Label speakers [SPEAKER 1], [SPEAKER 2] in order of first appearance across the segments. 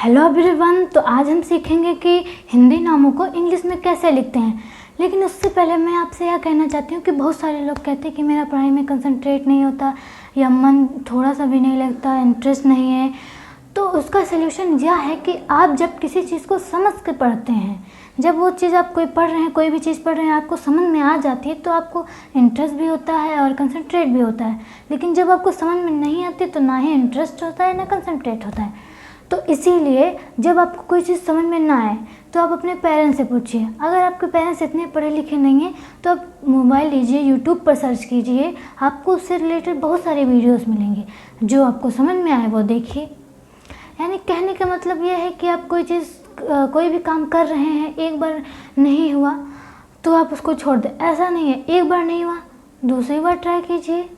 [SPEAKER 1] Hello everyone. तो आज हम सीखेंगे कि हिंदी नामों को इंग्लिश में कैसे लिखते हैं। लेकिन उससे पहले मैं आपसे यह कहना चाहती हूँ कि बहुत सारे लोग कहते हैं कि मेरा पढ़ाई में कंसंट्रेट नहीं होता या मन थोड़ा सा भी नहीं लगता, इंटरेस्ट नहीं है। तो उसका सलूशन यह है कि आप जब किसी चीज़ को समझ के पढ़ते हैं, जब वो चीज़ आप कोई पढ़ रहे हैं, कोई भी चीज़ पढ़ रहे हैं, आपको समझ में आ जाती है तो आपको इंटरेस्ट भी होता है और कंसंट्रेट भी होता है। लेकिन जब आपको समझ में नहीं आती तो ना ही इंटरेस्ट होता है ना कंसंट्रेट होता है। तो इसीलिए जब आपको कोई चीज़ समझ में ना आए तो आप अपने पेरेंट्स से पूछिए। अगर आपके पेरेंट्स इतने पढ़े लिखे नहीं हैं तो आप मोबाइल लीजिए, यूट्यूब पर सर्च कीजिए, आपको उससे रिलेटेड बहुत सारे वीडियोस मिलेंगे। जो आपको समझ में आए वो देखिए। यानी कहने का मतलब यह है कि आप कोई भी काम कर रहे हैं, एक बार नहीं हुआ तो आप उसको छोड़ दें, ऐसा नहीं है। एक बार नहीं हुआ, दूसरी बार ट्राई कीजिए,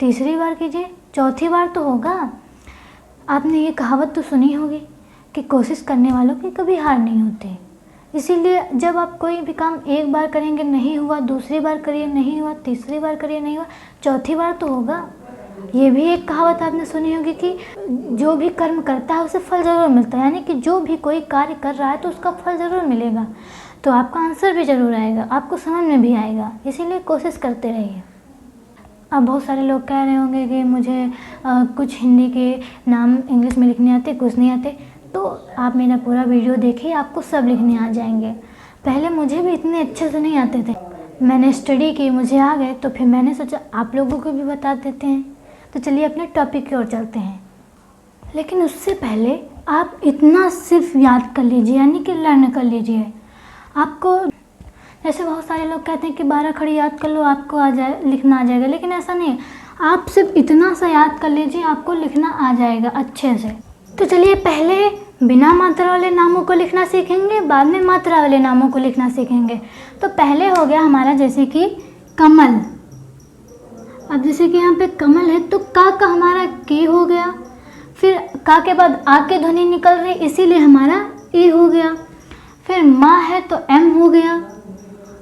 [SPEAKER 1] तीसरी बार कीजिए, चौथी बार तो होगा। आपने ये कहावत तो सुनी होगी कि कोशिश करने वालों की कभी हार नहीं होती। इसीलिए जब आप कोई भी काम एक बार करेंगे, नहीं हुआ, दूसरी बार करिए, नहीं हुआ, तीसरी बार करिए, नहीं हुआ, चौथी बार तो होगा। ये भी एक कहावत आपने सुनी होगी कि जो भी कर्म करता है उसे फल ज़रूर मिलता है। यानी कि जो भी कोई कार्य कर रहा है तो उसका फल ज़रूर मिलेगा, तो आपका आंसर भी ज़रूर आएगा, आपको समझ में भी आएगा। इसीलिए कोशिश करते रहिए। अब बहुत सारे लोग कह रहे होंगे कि मुझे कुछ हिंदी के नाम इंग्लिश में लिखने आते, कुछ नहीं आते। तो आप मेरा पूरा वीडियो देखिए, आपको सब लिखने आ जाएंगे। पहले मुझे भी इतने अच्छे से नहीं आते थे, मैंने स्टडी की, मुझे आ गए, तो फिर मैंने सोचा आप लोगों को भी बता देते हैं। तो चलिए अपने टॉपिक की ओर चलते हैं। लेकिन उससे पहले आप इतना सिर्फ याद कर लीजिए, यानी कि लर्न कर लीजिए। आपको जैसे बहुत सारे लोग कहते हैं कि 12 खड़ी याद कर लो, आपको आ जाए, लिखना आ जाएगा। लेकिन ऐसा नहीं है, आप सिर्फ इतना सा याद कर लीजिए, आपको लिखना आ जाएगा अच्छे से। तो चलिए पहले बिना मात्रा वाले नामों को लिखना सीखेंगे, बाद में मात्रा वाले नामों को लिखना सीखेंगे। तो पहले हो गया हमारा जैसे कि कमल। अब जैसे कि यहाँ पे कमल है तो का हमारा के हो गया, फिर का के बाद आ की ध्वनि निकल रही, इसीलिए हमारा ए हो गया। फिर माँ है तो एम हो गया,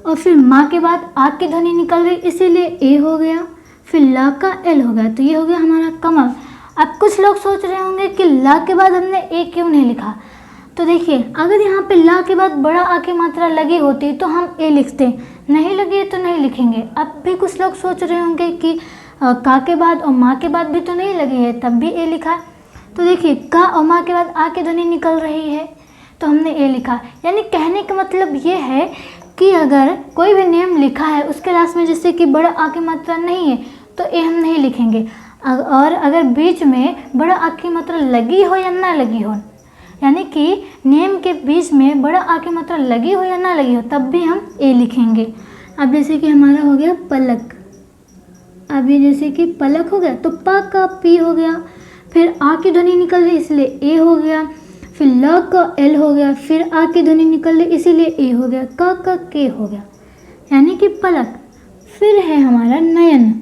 [SPEAKER 1] और फिर माँ के बाद आ की ध्वनि निकल रही, इसीलिए ए हो गया। फिर ला का एल हो गया, तो ये हो गया हमारा कमल। अब कुछ लोग सोच रहे होंगे कि ला के बाद हमने ए क्यों नहीं लिखा। तो देखिए, अगर यहाँ पे ला के बाद बड़ा आ की मात्रा लगी होती तो हम ए लिखते, नहीं लगी है तो नहीं लिखेंगे। अब भी कुछ लोग सोच रहे होंगे कि का के बाद और माँ के बाद भी तो नहीं लगी है, तब भी ए लिखा। तो देखिए, का और माँ के बाद आ की ध्वनि निकल रही है तो हमने ए लिखा। यानी कहने का मतलब ये है कि अगर कोई भी नेम लिखा है उसके लास्ट में जैसे कि बड़ा आ की मात्रा नहीं है तो ए हम नहीं लिखेंगे। और अगर बीच में बड़ा आ की मात्रा लगी हो या ना लगी हो, यानी कि नेम के बीच में बड़ा आ की मात्रा लगी हो या ना लगी हो, तब भी हम ए लिखेंगे। अब जैसे कि हमारा हो गया पलक। अब ये जैसे कि पलक हो गया तो पा का पी हो गया, फिर आ की ध्वनि निकल रही इसलिए ए हो गया, फिर ल का एल हो गया, फिर आ की ध्वनि निकल रही इसीलिए ए हो गया, का के हो गया, यानी कि पलक। फिर है हमारा नयन।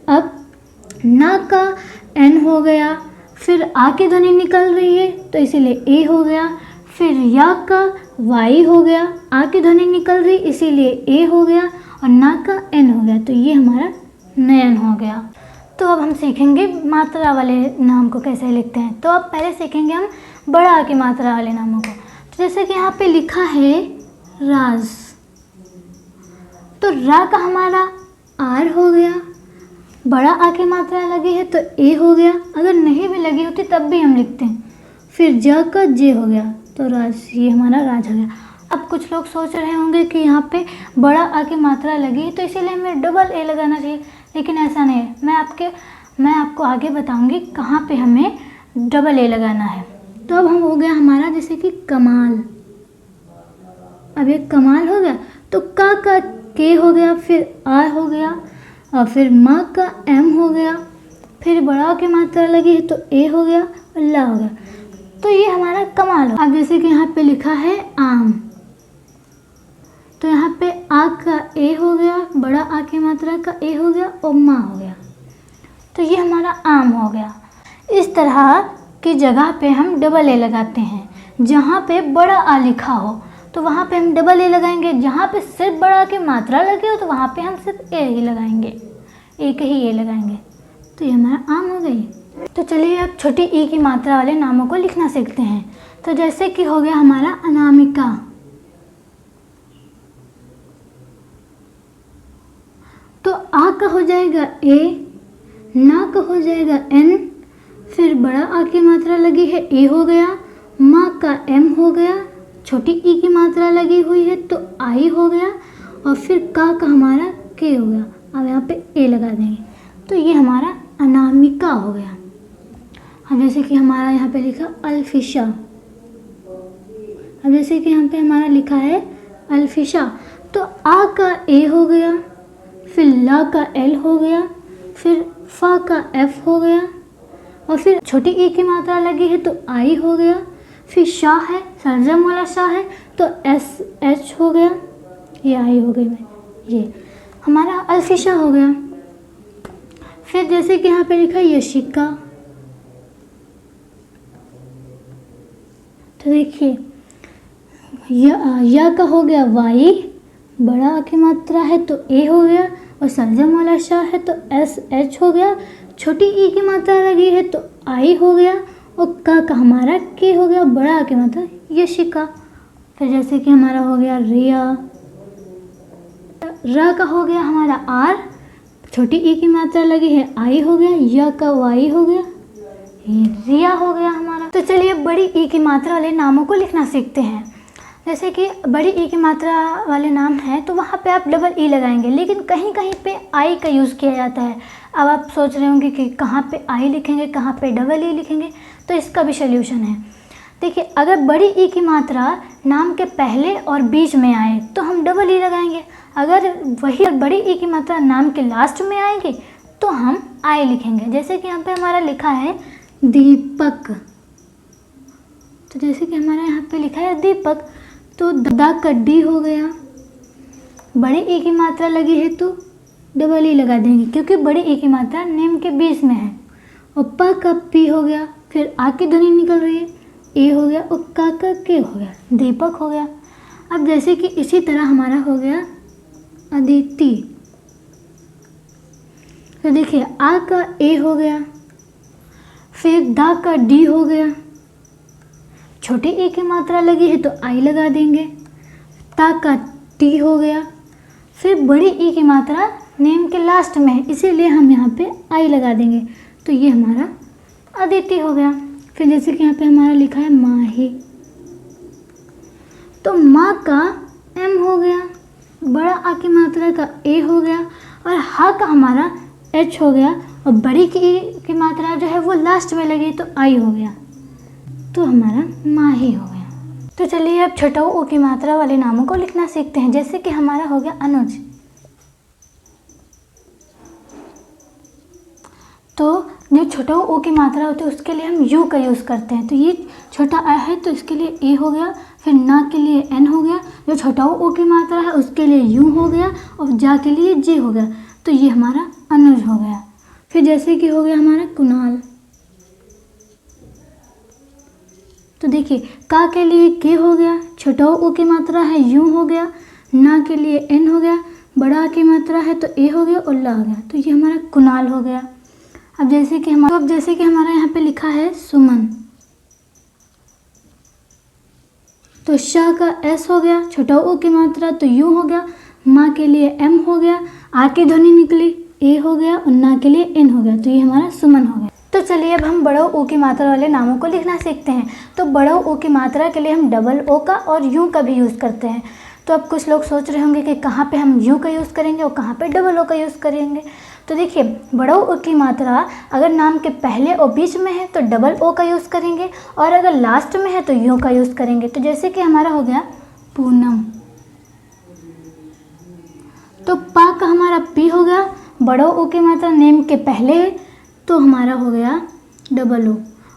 [SPEAKER 1] अब ना का एन हो गया, फिर आ की ध्वनि निकल रही है तो इसीलिए ए हो गया। फिर या का वाई हो गया, आ की ध्वनि निकल रही इसीलिए ए हो गया, और ना का एन हो गया, तो ये हमारा नयन हो गया। तो अब हम सीखेंगे मात्रा वाले नाम को कैसे लिखते हैं। तो अब पहले सीखेंगे हम बड़ा आ की मात्रा वाले नामों को। तो जैसे कि यहाँ पे लिखा है राज, तो रा का हमारा आर हो गया, बड़ा आ की मात्रा लगी है तो ए हो गया, अगर नहीं भी लगी होती तब भी हम लिखते हैं। फिर ज का जे हो गया तो राज, ये हमारा राज हो गया। अब कुछ लोग सोच रहे होंगे कि यहाँ पे बड़ा आ की मात्रा लगी है तो इसीलिए हमें डबल ए लगाना चाहिए, लेकिन ऐसा नहीं है। मैं आपको आगे बताऊंगी कहाँ पे हमें डबल ए लगाना है। तो अब हम हो गया हमारा जैसे कि कमाल। अब ये कमाल हो गया तो का के हो गया, फिर आ हो गया, और फिर माँ का एम हो गया, फिर बड़ा की मात्रा लगी है तो ए हो गया और ला हो गया, तो ये हमारा कमाल हो। अब जैसे कि यहाँ पे लिखा है आम, तो यहाँ पे आ का ए हो गया, बड़ा आ की मात्रा का ए हो गया और माँ हो गया, तो ये हमारा आम हो गया। इस तरह की जगह पे हम डबल ए लगाते हैं। जहाँ पे बड़ा आ लिखा हो तो वहाँ पे हम डबल ए लगाएंगे, जहाँ पे सिर्फ बड़ा आ की मात्रा लगी हो तो वहाँ पे हम सिर्फ ए ही लगाएंगे, एक ही ए लगाएंगे। तो ये हमारा आम हो गई। तो चलिए अब छोटी ई की मात्रा वाले नामों को लिखना सीखते हैं। तो जैसे कि हो गया हमारा अनामिका, तो आ का हो जाएगा ए, ना का हो जाएगा एन, फिर बड़ा आ की मात्रा लगी है ए हो गया, माँ का एम हो गया, छोटी ई की मात्रा लगी हुई है तो आई हो गया, और फिर का हमारा के हो गया। अब यहाँ पे ए लगा देंगे तो ये हमारा अनामिका हो गया। अब जैसे कि हमारा यहाँ पे लिखा अल्फिशा, अब जैसे कि यहाँ पे हमारा लिखा है अल्फिशा, तो आ का ए हो गया, फिर ला का एल हो गया, फिर फा का एफ हो गया, और फिर छोटी ई की मात्रा लगी है तो आई हो गया, फिर शाह है, सरजम वाला शाह है तो एस एच हो गया, ये आई हो गई मैं, ये हमारा अल्फिशा हो गया। फिर जैसे कि यहाँ पे लिखा है यशिका, तो देखिए या का हो गया वाई, बड़ा आ की मात्रा है तो ए हो गया, और सरजम वाला शाह है तो एस एच हो गया, छोटी ई की मात्रा लगी है तो आई हो गया, और का हमारा के हो गया, बड़ा आ की मात्रा यशिका। फिर जैसे कि हमारा हो गया रिया, रा का हो गया हमारा आर, छोटी ई की मात्रा लगी है आई हो गया, या का वाई हो गया, ये रिया हो गया हमारा। तो चलिए बड़ी ई की मात्रा वाले नामों को लिखना सीखते हैं। जैसे कि बड़ी ई की मात्रा वाले नाम हैं तो वहाँ पे आप डबल ई लगाएंगे, लेकिन कहीं कहीं पे आई का यूज़ किया जाता है। अब आप सोच रहे होंगे कि कहाँ पे आई लिखेंगे, कहाँ पे डबल ई लिखेंगे, तो इसका भी सल्यूशन है। देखिए अगर बड़ी ई की मात्रा नाम के पहले और बीच में आए तो हम डबल ई लगाएंगे, अगर वही बड़ी ई की मात्रा नाम के लास्ट में आएगी तो हम आई लिखेंगे। जैसे कि यहाँ पे हमारा लिखा है दीपक, तो जैसे कि हमारा यहाँ पे लिखा है दीपक, तो दा का डी हो गया, बड़ी ई की मात्रा लगी है तो डबल ई लगा देंगे क्योंकि बड़ी ई की मात्रा नेम के बीच में है, और प का पी हो गया, फिर आ की ध्वनि निकल रही है ए हो गया, और का के हो गया, दीपक हो गया। अब जैसे कि इसी तरह हमारा हो गया अदिति, तो देखिए आ का ए हो गया, फिर दा का डी हो गया, छोटी ई की मात्रा लगी है तो आई लगा देंगे, ता का टी हो गया, फिर बड़ी ई की मात्रा नेम के लास्ट में है इसीलिए हम यहाँ पे आई लगा देंगे, तो ये हमारा अदिति हो गया। फिर जैसे कि यहाँ पे हमारा लिखा है माही, तो माँ का एम हो गया, बड़ा आ की मात्रा का ए हो गया, और हा का हमारा एच हो गया, और बड़ी की मात्रा जो है वो लास्ट में लगी तो आई हो गया, तो हमारा माही हो गया। तो चलिए अब छोटा ओ की मात्रा वाले नामों को लिखना सीखते हैं। जैसे कि हमारा हो गया अनुज, तो जो छोटा ओ की मात्रा होती है उसके लिए हम यू का यूज़ करते हैं, तो ये छोटा आ है तो इसके लिए ए हो गया, फिर ना के लिए एन हो गया, जो छोटा ओ की मात्रा है उसके लिए यू हो गया, और जा के लिए जे हो गया, तो ये हमारा अनुज हो गया। फिर जैसे कि हो गया हमारा कुणाल, तो देखिए का के लिए के हो गया, छोटा ओ की मात्रा है यू हो गया, ना के लिए एन हो गया, बड़ा की मात्रा है तो ए हो गया, और ला हो गया, तो ये हमारा कुणाल हो गया। अब जैसे कि हमारा यहाँ पे लिखा है सुमन, तो शा का एस हो गया, छोटा ओ की मात्रा तो यू हो गया, माँ के लिए एम हो गया, आ की ध्वनि निकली ए हो गया, और ना के लिए एन हो गया, तो ये हमारा सुमन हो गया। तो चलिए अब हम बड़ा ओ की मात्रा वाले नामों को लिखना सीखते हैं। तो बड़ा ओ की मात्रा के लिए हम डबल ओ का और यू का भी यूज़ करते हैं। तो अब कुछ लोग सोच रहे होंगे कि कहाँ पे हम यू का यूज़ करेंगे और कहाँ पे डबल ओ का यूज़ करेंगे। तो देखिए बड़ा ओ की मात्रा अगर नाम के पहले और बीच में है तो डबल ओ का यूज़ करेंगे, और अगर लास्ट में है तो यू का यूज़ करेंगे। तो जैसे कि हमारा हो गया पूनम, तो पा का हमारा पी हो गया, बड़ा ओ की मात्रा नेम के पहले है तो हमारा हो गया डबल ओ,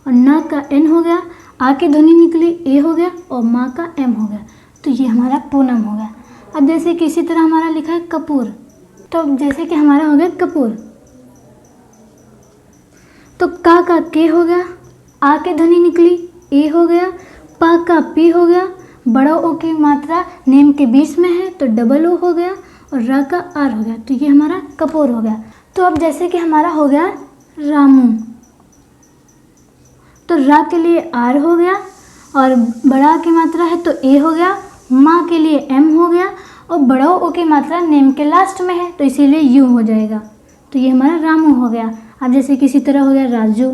[SPEAKER 1] और ना का एन हो गया, आ की ध्वनि निकली ए हो गया, और माँ का एम हो गया, तो ये हमारा पूनम हो गया। अब जैसे कि इसी तरह हमारा लिखा है कपूर, तो जैसे कि हमारा हो गया कपूर, तो का के हो गया, आ की ध्वनि निकली ए हो गया, पा का पी हो गया, बड़ा ओ की मात्रा नेम के बीच में है तो डबल ओ हो गया, और रा का आर हो गया, तो ये हमारा कपूर हो गया। तो अब जैसे कि हमारा हो गया रामू, तो रा के लिए आर हो गया, और बड़ा की मात्रा है तो ए हो गया, माँ के लिए एम हो गया, और बड़ा ओ की मात्रा नेम के लास्ट में है तो इसीलिए यू हो जाएगा। तो ये हमारा रामू हो गया। अब जैसे किसी तरह हो गया राजू,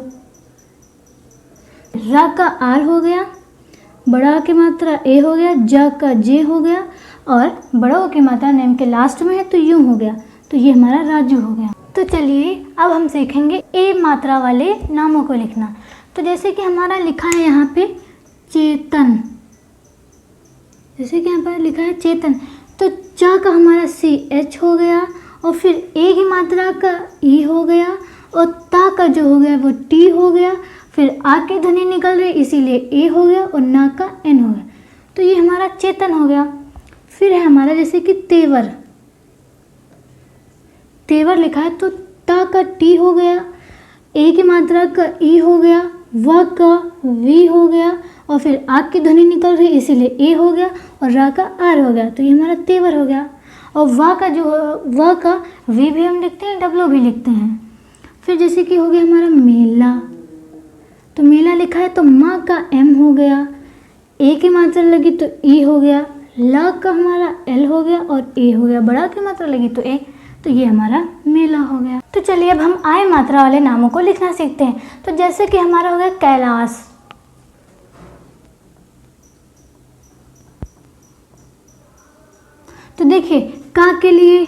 [SPEAKER 1] रा का आर हो गया, बड़ा की मात्रा ए हो गया, जा का जे हो गया, और बड़ा ओ की मात्रा नेम के लास्ट में है तो यू हो गया। तो ये हमारा राजू हो गया। तो चलिए अब हम सीखेंगे ए मात्रा वाले नामों को लिखना। तो जैसे कि हमारा लिखा है यहाँ पे चेतन, जैसे कि यहाँ पर लिखा है चेतन, तो चा का हमारा सी एच हो गया, और फिर ए की मात्रा का ई हो गया, और ता का जो हो गया वो टी हो गया, फिर आ की ध्वनि निकल रही इसीलिए ए हो गया, और ना का एन हो गया। तो ये हमारा चेतन हो गया। फिर है हमारा जैसे कि तेवर, तेवर लिखा है तो ता का टी हो गया, ए की मात्रा का ई हो गया, व का वी हो गया, और फिर आ की ध्वनि निकल रही इसीलिए ए हो गया, और रा का आर हो गया। तो ये हमारा तेवर हो गया। और वा का जो व का वी भी हम लिखते हैं, डब्ल्यू भी लिखते हैं। फिर जैसे कि हो गया हमारा मेला, तो मेला लिखा है तो माँ का एम हो गया, ए की मात्रा लगी तो ई हो गया, ला का हमारा एल हो गया, और ए हो गया, बड़ा की मात्रा लगी तो ए, तो ये हमारा मेला हो गया। तो चलिए अब हम आय मात्रा वाले नामों को लिखना सीखते हैं। तो जैसे कि हमारा हो गया कैलाश, तो देखिए का के लिए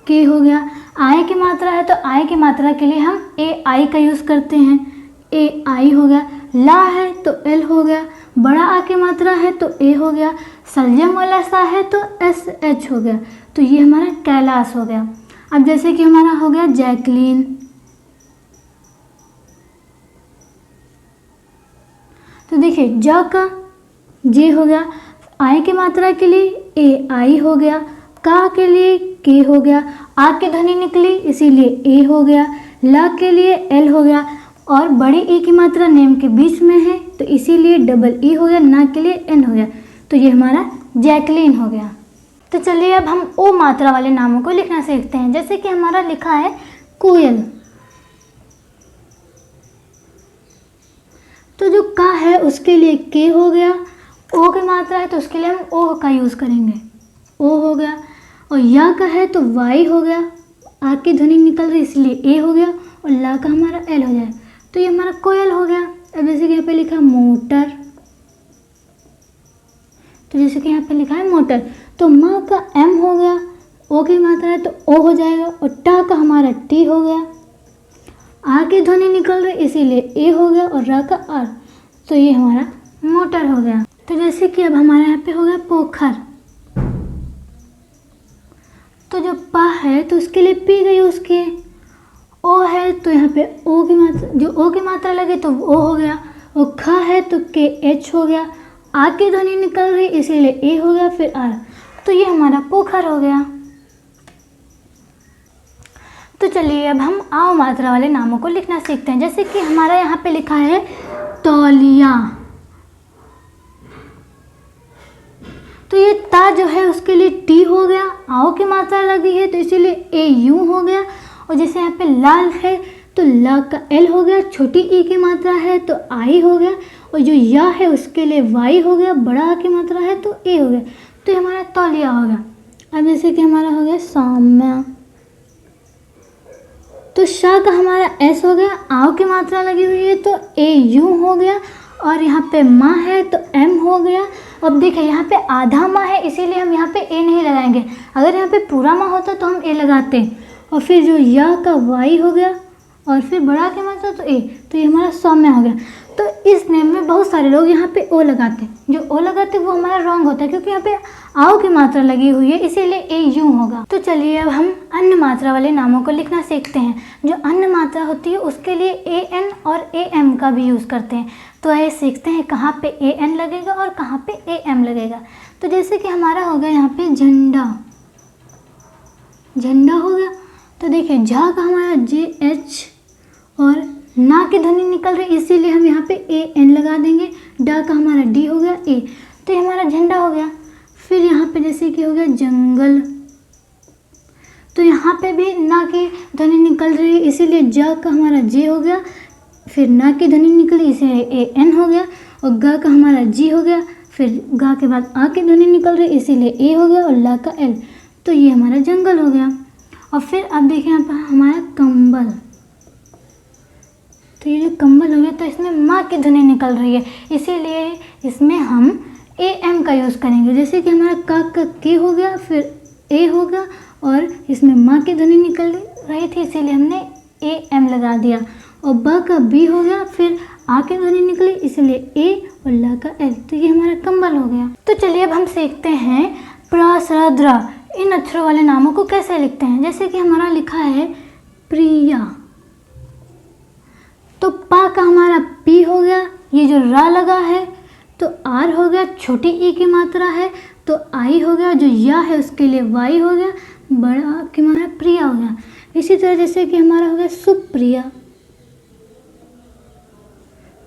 [SPEAKER 1] के हो गया, आय की मात्रा है तो आय की मात्रा के लिए हम ए आई का यूज़ करते हैं, ए आई हो गया, ला है तो एल हो गया, बड़ा आ की मात्रा है तो ए हो गया, सलजम वाला सा है तो एस एच हो गया। तो ये हमारा कैलाश हो गया। अब जैसे कि हमारा हो गया जैकलीन, तो देखिए जा का जे हो गया, आई की मात्रा के लिए ए आई हो गया, का के लिए के हो गया, आ की ध्वनि निकली इसीलिए ए हो गया, ला के लिए एल हो गया, और बड़ी ई की मात्रा नेम के बीच में है तो इसीलिए डबल ई हो गया, ना के लिए एन हो गया। तो ये हमारा जैकलीन हो गया। तो चलिए अब हम ओ मात्रा वाले नामों को लिखना सीखते हैं। जैसे कि हमारा लिखा है कोयल, तो जो का है उसके लिए के हो गया, ओ की मात्रा है तो उसके लिए हम ओ का यूज़ करेंगे, ओ हो गया, और या का है तो वाई हो गया, आ की ध्वनि निकल रही इसलिए ए हो गया, और ला का हमारा एल हो जाए। तो ये हमारा कोयल हो गया। अब जैसे कि यहाँ पे लिखा है मोटर, तो जैसे कि यहाँ पे लिखा है मोटर, तो माँ का एम हो गया, ओ की मात्रा है तो ओ हो जाएगा, और टा का हमारा टी हो गया, आ की ध्वनि निकल रही इसीलिए ए हो गया, और रा का आर, तो ये हमारा मोटर हो गया। तो जैसे कि अब हमारे यहाँ पे हो गया पोखर, तो जो पा है तो उसके लिए पी का यूज़ किए, ओ है तो यहाँ पे ओ की मात्रा, जो ओ की मात्रा लगे तो ओ हो गया, और खा है तो के एच हो गया, आ की ध्वनि निकल रही इसीलिए ए हो गया, फिर आर, तो ये हमारा पोखर हो गया। तो चलिए अब हम आओ मात्रा वाले नामों को लिखना सीखते हैं। जैसे कि हमारा यहाँ पे लिखा है तौलिया, तो ये ता जो है उसके लिए टी हो गया, आओ की मात्रा लगी है तो इसीलिए ए यू हो गया, और जैसे यहाँ पे लाल है तो ला का एल हो गया, छोटी ई की मात्रा है तो आई हो गया, और जो या है उसके लिए वाई हो गया, बड़ा आ की मात्रा है तो ए हो गया। तो ये हमारा तौलिया हो गया। अब जैसे कि हमारा हो गया सौम्या, तो शा का हमारा एस हो गया, आओ की मात्रा लगी हुई है तो ए यू हो गया, और यहाँ पे माँ है तो एम हो गया। अब देखिए यहाँ पे आधा माँ है इसीलिए हम यहाँ पे ए नहीं लगाएंगे, अगर यहाँ पे पूरा माँ होता तो हम ए लगाते, और फिर जो या का वाई हो गया, और फिर बड़ा की मात्रा तो ए, तो ये हमारा सौम्य हो गया। तो इस नेम में बहुत सारे लोग यहाँ पे ओ लगाते हैं, जो ओ लगाते हैं वो हमारा रॉन्ग होता है, क्योंकि यहाँ पे आओ की मात्रा लगी हुई है इसीलिए ए यू होगा। तो चलिए अब हम अन्य मात्रा वाले नामों को लिखना सीखते हैं। जो अन्य मात्रा होती है उसके लिए ए एन और ए एम का भी यूज़ करते हैं। तो आइए सीखते हैं कहाँ पे ए एन लगेगा और कहाँ पे ए एम लगेगा। तो जैसे कि हमारा हो गया यहाँ पे झंडा, झंडा हो गया, तो देखिए झा का हमारा जे एच और ना की ध्वनि निकल रही इसीलिए हम यहाँ पे ए एन लगा देंगे, डा का हमारा डी हो गया ए, तो ये हमारा झंडा हो गया। फिर यहाँ पे जैसे कि हो गया जंगल, तो यहाँ पे भी ना की ध्वनि निकल रही है इसीलिए जा का हमारा जे हो गया, फिर ना की ध्वनि निकली इसीलिए ए एन हो गया, और गा का हमारा जी हो गया, फिर गा के बाद आ की ध्वनि निकल रही इसीलिए ए हो गया, और ला का एल, तो ये हमारा जंगल हो गया। और फिर अब देखिए यहाँ पर हमारा कंबल, तो ये जो कंबल हो गया तो इसमें माँ की ध्वनि निकल रही है, इसीलिए इसमें हम ए एम का यूज़ करेंगे। जैसे कि हमारा का के हो गया, फिर ए हो गया, और इसमें माँ की ध्वनि निकल रही थी इसीलिए हमने ए एम लगा दिया। और ब का बी हो गया, फिर आ की ध्वनि निकली इसलिए ए, और ला का एल, तो ये हमारा कंबल हो गया। तो चलिए अब हम सीखते हैं प्रा स्रा द्रा इन अक्षरों वाले नामों को कैसे लिखते हैं। जैसे कि हमारा लिखा है प्रिया, तो पा का हमारा पी हो गया, ये जो रा लगा है तो आर हो गया, छोटी ई की मात्रा है तो आई हो गया, जो या है उसके लिए वाई हो गया, बड़ा की मात्रा प्रिया हो गया। इसी तरह जैसे कि हमारा हो गया सुप्रिया,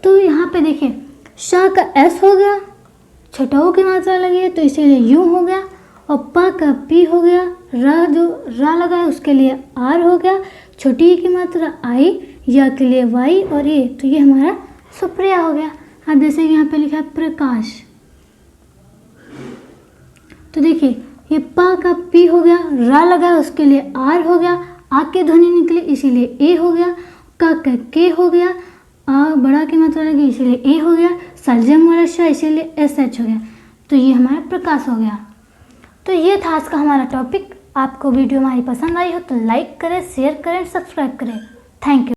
[SPEAKER 1] तो यहाँ पे देखिए शा का एस हो गया, छोटा ओ की मात्रा लगी है तो इसीलिए यू हो गया, और पा का पी हो गया, रा जो रा लगा है उसके लिए आर हो गया, छोटी ई की मात्रा आई, या के लिए वाई, और ये, तो ये हमारा सुप्रिया हो गया। अब जैसे कि यहाँ पे लिखा है प्रकाश, तो देखिए ये पा का पी हो गया, रा लगा है उसके लिए आर हो गया, आ की ध्वनि निकली इसीलिए ए हो गया, का के हो गया, आ बड़ा की मात्रा लगी इसीलिए ए हो गया, सलजम वाला शा इसीलिए एस एच हो गया, तो ये हमारा प्रकाश हो गया। तो ये था आज का हमारा टॉपिक। आपको वीडियो हमारी पसंद आई हो तो लाइक करें, शेयर करें, सब्सक्राइब करें। Thank you.